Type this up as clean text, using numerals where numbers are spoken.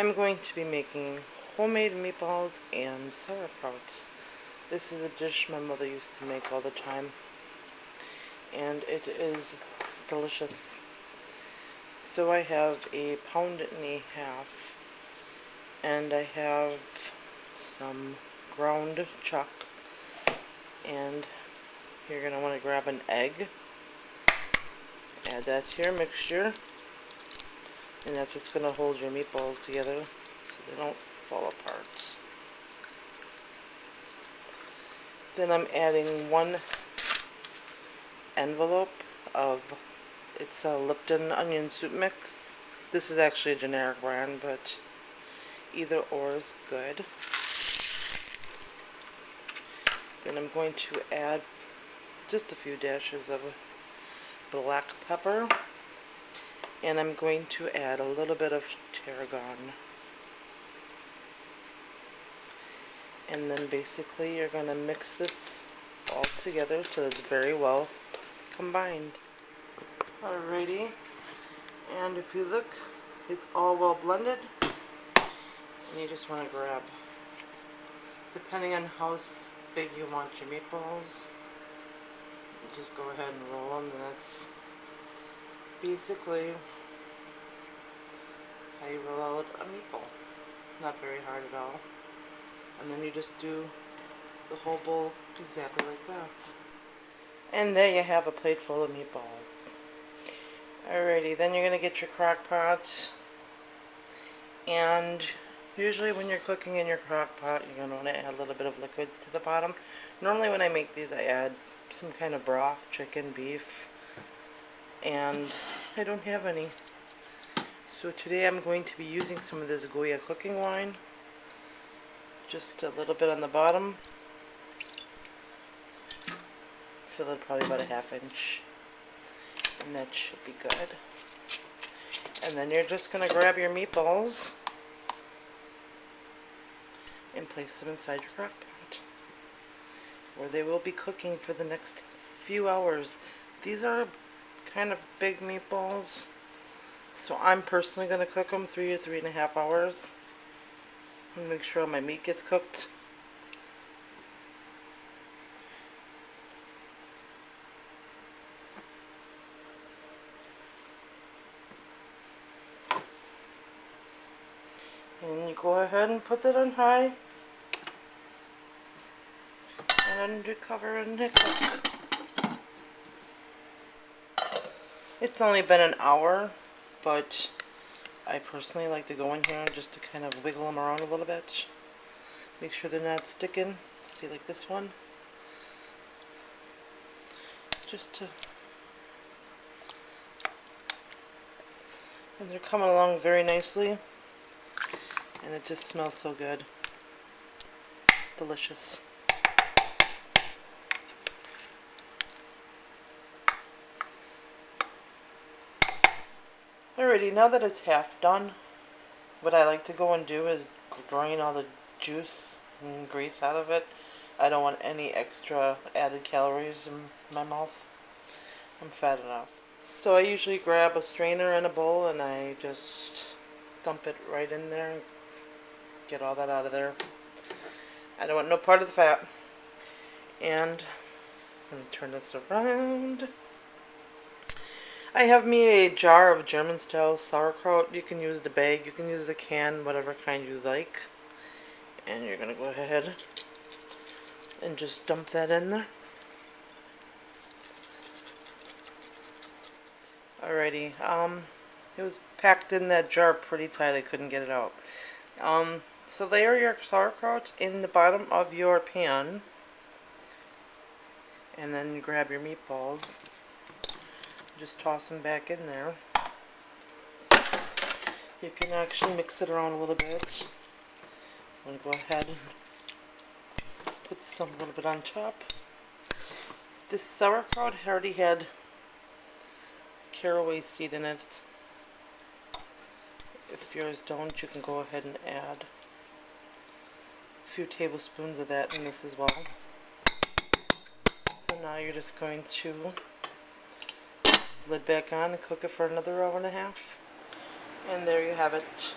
I'm going to be making homemade meatballs and sauerkraut. This is a dish my mother used to make all the time, and it is delicious. So I have a pound and a half, and I have some ground chuck, and you're going to want to grab an egg, add that to your mixture, and that's what's going to hold your meatballs together so they don't fall apart. Then I'm adding one envelope of, it's a Lipton onion soup mix. This is actually a generic brand, but either or is good. Then I'm going to add just a few dashes of black pepper, and I'm going to add a little bit of tarragon. And then basically you're going to mix this all together till it's very well combined. Alrighty, and if you look, it's all well blended, and you just want to grab, depending on how big you want your meatballs, you just go ahead and roll them, and that's basically how you roll out a meatball. Not very hard at all. And then you just do the whole bowl exactly like that. And there you have a plate full of meatballs. Alrighty, then you're going to get your crock pot, and usually when you're cooking in your crock pot, you're going to want to add a little bit of liquid to the bottom. Normally when I make these, I add some kind of broth, chicken, beef, and I don't have any. So today I'm going to be using some of this Goya cooking wine. Just a little bit on the bottom. Fill it probably about a ½ inch. And that should be good. And then you're just going to grab your meatballs and place them inside your crock pot, where they will be cooking for the next few hours. These are kind of big meatballs, so I'm personally going to cook them 3 to 3.5 hours. And make sure my meat gets cooked. And you go ahead and put it on high, and under cover and hit cook. It's only been an hour, but I personally like to go in here just to kind of wiggle them around a little bit. Make sure they're not sticking. See, like this one. Just to... And they're coming along very nicely. And it just smells so good. Delicious. Alrighty, now that it's half done, what I like to go and do is drain all the juice and grease out of it. I don't want any extra added calories in my mouth. I'm fat enough. So I usually grab a strainer and a bowl, and I just dump it right in there and get all that out of there. I don't want no part of the fat. And let me turn this around. I have me a jar of German style sauerkraut. You can use the bag, you can use the can, whatever kind you like. And you're going to go ahead and just dump that in there. Alrighty, it was packed in that jar pretty tight, I couldn't get it out. So layer your sauerkraut in the bottom of your pan, and then you grab your meatballs. Just toss them back in there. You can actually mix it around a little bit. I'm going to go ahead and put some a little bit on top. This sauerkraut already had caraway seed in it. If yours don't, you can go ahead and add a few tablespoons of that in this as well. So now you're just going to lid back on and cook it for another hour and a half. And there you have it.